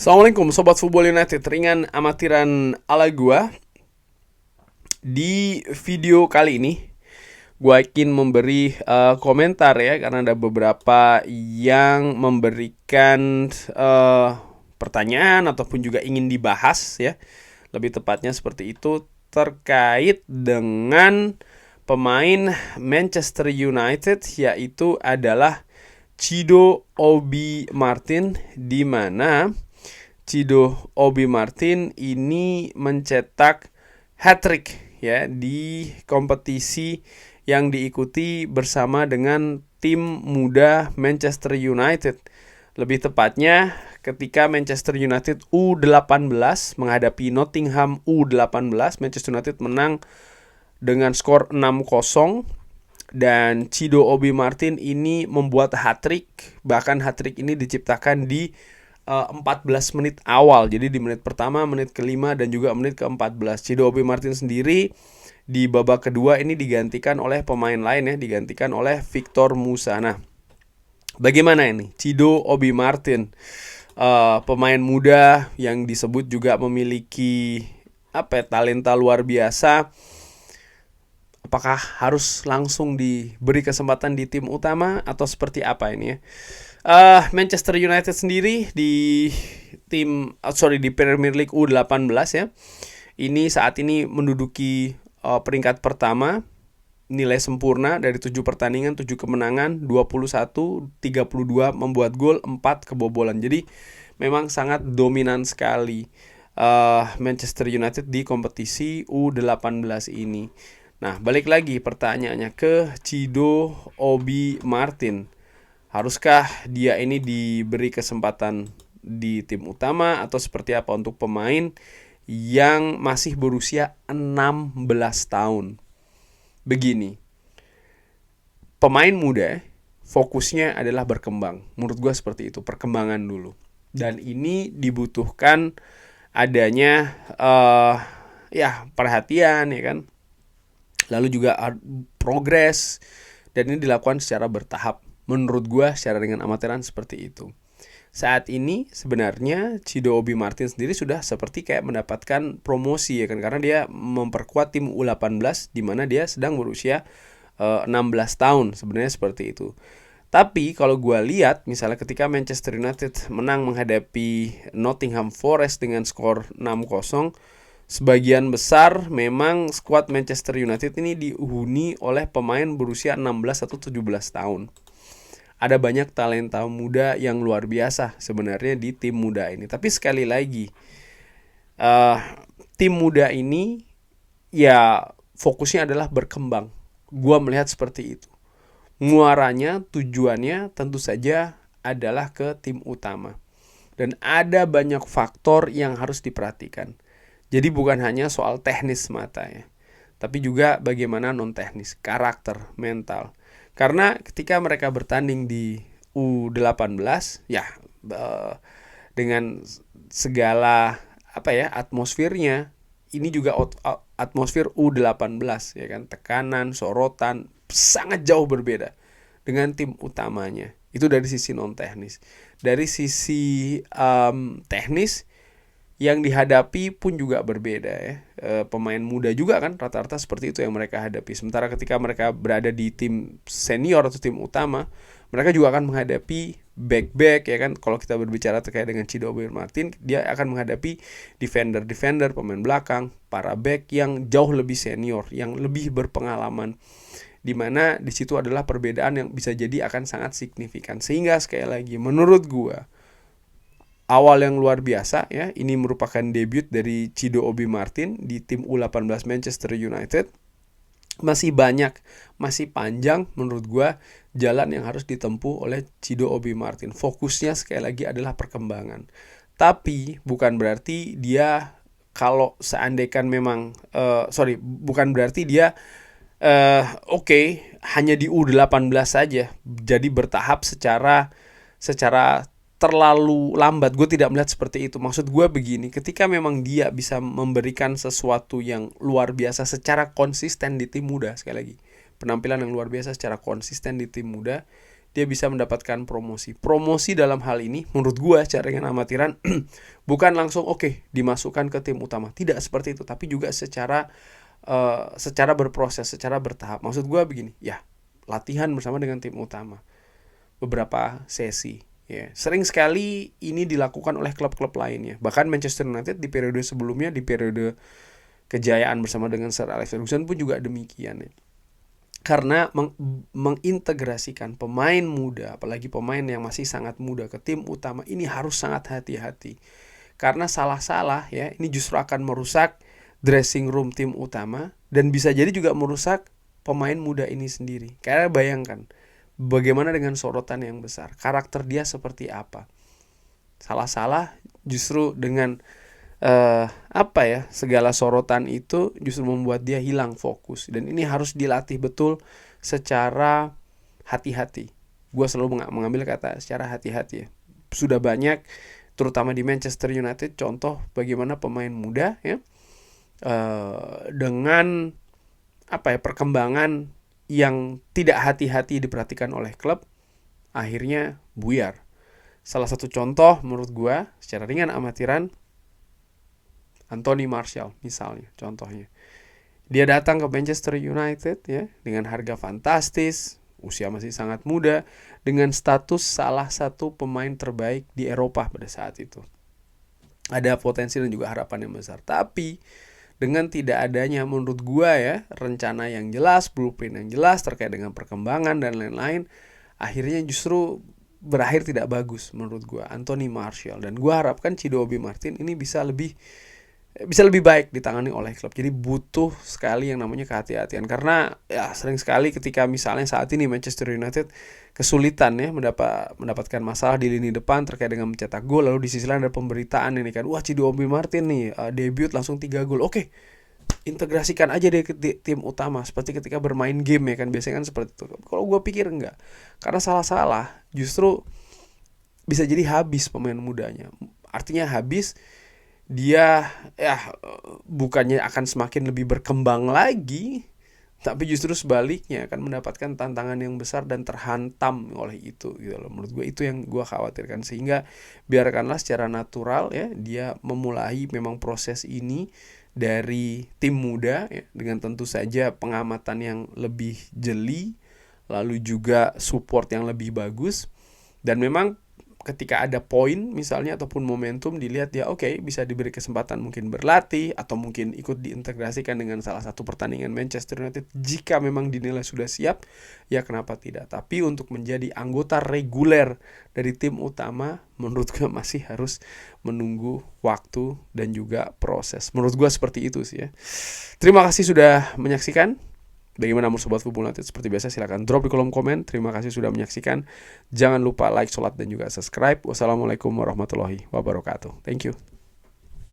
Assalamualaikum Sobat Football United, ringan amatiran ala gua. Di video kali ini gua ingin memberi komentar ya, karena ada beberapa yang memberikan pertanyaan ataupun juga ingin dibahas ya. Lebih tepatnya seperti itu, terkait dengan pemain Manchester United, yaitu adalah Chido Obi Martin, di mana Chido Obi Martin ini mencetak hat-trick ya di kompetisi yang diikuti bersama dengan tim muda Manchester United. Lebih tepatnya ketika Manchester United U18 menghadapi Nottingham U18, Manchester United menang dengan skor 6-0. Dan Chido Obi Martin ini membuat hat-trick. Bahkan hat-trick ini diciptakan di 14 menit awal. Jadi di menit pertama, menit kelima, dan juga menit ke-14. Chido Obi Martin sendiri di babak kedua ini digantikan oleh pemain lain ya, digantikan oleh Victor Musa. Nah, bagaimana ini Chido Obi Martin, pemain muda yang disebut juga memiliki talenta luar biasa. Apakah harus langsung diberi kesempatan di tim utama atau seperti apa ini ya? Manchester United sendiri di Premier League U18 ya. Ini saat ini menduduki peringkat pertama, nilai sempurna dari 7 pertandingan, 7 kemenangan, 21, 32 membuat gol, 4 kebobolan. Jadi memang sangat dominan sekali Manchester United di kompetisi U18 ini. Nah, balik lagi pertanyaannya ke Chido Obi Martin. Haruskah dia ini diberi kesempatan di tim utama atau seperti apa untuk pemain yang masih berusia 16 tahun? Begini, pemain muda fokusnya adalah berkembang. Menurut gue seperti itu, perkembangan dulu. Dan ini dibutuhkan adanya perhatian ya kan. Lalu juga progres, dan ini dilakukan secara bertahap. Menurut gue secara dengan amatiran seperti itu. Saat ini sebenarnya Chido Obi Martin sendiri sudah seperti kayak mendapatkan promosi ya kan, karena dia memperkuat tim U18 di mana dia sedang berusia 16 tahun, sebenarnya seperti itu. Tapi kalau gue lihat misalnya ketika Manchester United menang menghadapi Nottingham Forest dengan skor 6-0, sebagian besar memang skuad Manchester United ini dihuni oleh pemain berusia 16 atau 17 tahun. Ada banyak talenta muda yang luar biasa sebenarnya di tim muda ini. Tapi sekali lagi, tim muda ini ya fokusnya adalah berkembang. Gua melihat seperti itu. Muaranya, tujuannya tentu saja adalah ke tim utama. Dan ada banyak faktor yang harus diperhatikan. Jadi bukan hanya soal teknis semata ya, tapi juga bagaimana non teknis, karakter, mental. Karena ketika mereka bertanding di U18 ya, dengan segala atmosfernya, ini juga atmosfer U18 ya kan, tekanan, sorotan sangat jauh berbeda dengan tim utamanya. Itu dari sisi non teknis. Dari sisi teknis yang dihadapi pun juga berbeda ya. Pemain muda juga kan rata-rata seperti itu yang mereka hadapi. Sementara ketika mereka berada di tim senior atau tim utama, mereka juga akan menghadapi back ya kan. Kalau kita berbicara terkait dengan Chido Obi Martin, dia akan menghadapi defender, pemain belakang, para back yang jauh lebih senior, yang lebih berpengalaman. Di mana di situ adalah perbedaan yang bisa jadi akan sangat signifikan. Sehingga sekali lagi menurut gua awal yang luar biasa ya. Ini merupakan debut dari Chido Obi Martin di tim U18 Manchester United. Masih panjang menurut gua jalan yang harus ditempuh oleh Chido Obi Martin. Fokusnya sekali lagi adalah perkembangan. Tapi bukan berarti dia bukan berarti dia hanya di U18 saja. Jadi bertahap secara terlalu lambat. Gue tidak melihat seperti itu. Maksud gue begini, ketika memang dia bisa memberikan sesuatu yang luar biasa secara konsisten di tim muda, sekali lagi, penampilan yang luar biasa secara konsisten di tim muda, dia bisa mendapatkan promosi. Promosi dalam hal ini menurut gue secara ringan amatiran bukan langsung dimasukkan ke tim utama. Tidak seperti itu, tapi juga secara berproses, secara bertahap. Maksud gue begini, ya latihan bersama dengan tim utama beberapa sesi. Ya, sering sekali ini dilakukan oleh klub-klub lainnya. Bahkan Manchester United di periode sebelumnya, di periode kejayaan bersama dengan Sir Alex Ferguson pun juga demikian ya. Karena mengintegrasikan pemain muda, apalagi pemain yang masih sangat muda ke tim utama, ini harus sangat hati-hati. Karena salah-salah ya, ini justru akan merusak dressing room tim utama dan bisa jadi juga merusak pemain muda ini sendiri. Karena bayangkan, bagaimana dengan sorotan yang besar? Karakter dia seperti apa? Salah-salah justru dengan segala sorotan itu justru membuat dia hilang fokus. Dan ini harus dilatih betul secara hati-hati. Gue selalu mengambil kata secara hati-hati ya. Sudah banyak, terutama di Manchester United, contoh bagaimana pemain muda ya dengan perkembangan yang tidak hati-hati diperhatikan oleh klub, akhirnya buyar. Salah satu contoh menurut gue secara ringan amatiran, Anthony Martial misalnya, contohnya. Dia datang ke Manchester United ya dengan harga fantastis, usia masih sangat muda, dengan status salah satu pemain terbaik di Eropa pada saat itu. Ada potensi dan juga harapan yang besar. Tapi dengan tidak adanya menurut gua ya rencana yang jelas, blueprint yang jelas terkait dengan perkembangan dan lain-lain, akhirnya justru berakhir tidak bagus menurut gua Anthony Martial. Dan gua harapkan Chido Obi Martin ini bisa lebih baik ditangani oleh klub. Jadi butuh sekali yang namanya kehati-hatian. Karena ya sering sekali ketika misalnya saat ini Manchester United kesulitan ya mendapatkan masalah di lini depan terkait dengan mencetak gol, lalu di sisi lain ada pemberitaan ini kan, wah Chido Obi Martin nih debut langsung 3 gol. Oke, integrasikan aja deh di tim utama seperti ketika bermain game ya kan, biasanya kan seperti itu. Kalau gue pikir enggak. Karena salah-salah justru bisa jadi habis pemain mudanya. Artinya habis, dia bukannya akan semakin lebih berkembang lagi, tapi justru sebaliknya akan mendapatkan tantangan yang besar dan terhantam oleh itu gitu loh. Menurut gue itu yang gue khawatirkan, sehingga biarkanlah secara natural ya dia memulai memang proses ini dari tim muda ya, dengan tentu saja pengamatan yang lebih jeli, lalu juga support yang lebih bagus. Dan memang ketika ada poin misalnya ataupun momentum dilihat ya bisa diberi kesempatan mungkin berlatih atau mungkin ikut diintegrasikan dengan salah satu pertandingan Manchester United jika memang dinilai sudah siap, ya kenapa tidak. Tapi untuk menjadi anggota reguler dari tim utama menurut gue masih harus menunggu waktu dan juga proses. Menurut gue seperti itu sih ya. Terima kasih sudah menyaksikan. Bagaimana menurut Sobat Football United? Seperti biasa silahkan drop di kolom komen. Terima kasih sudah menyaksikan. Jangan lupa like, sholat, dan juga subscribe. Wassalamualaikum warahmatullahi wabarakatuh. Thank you.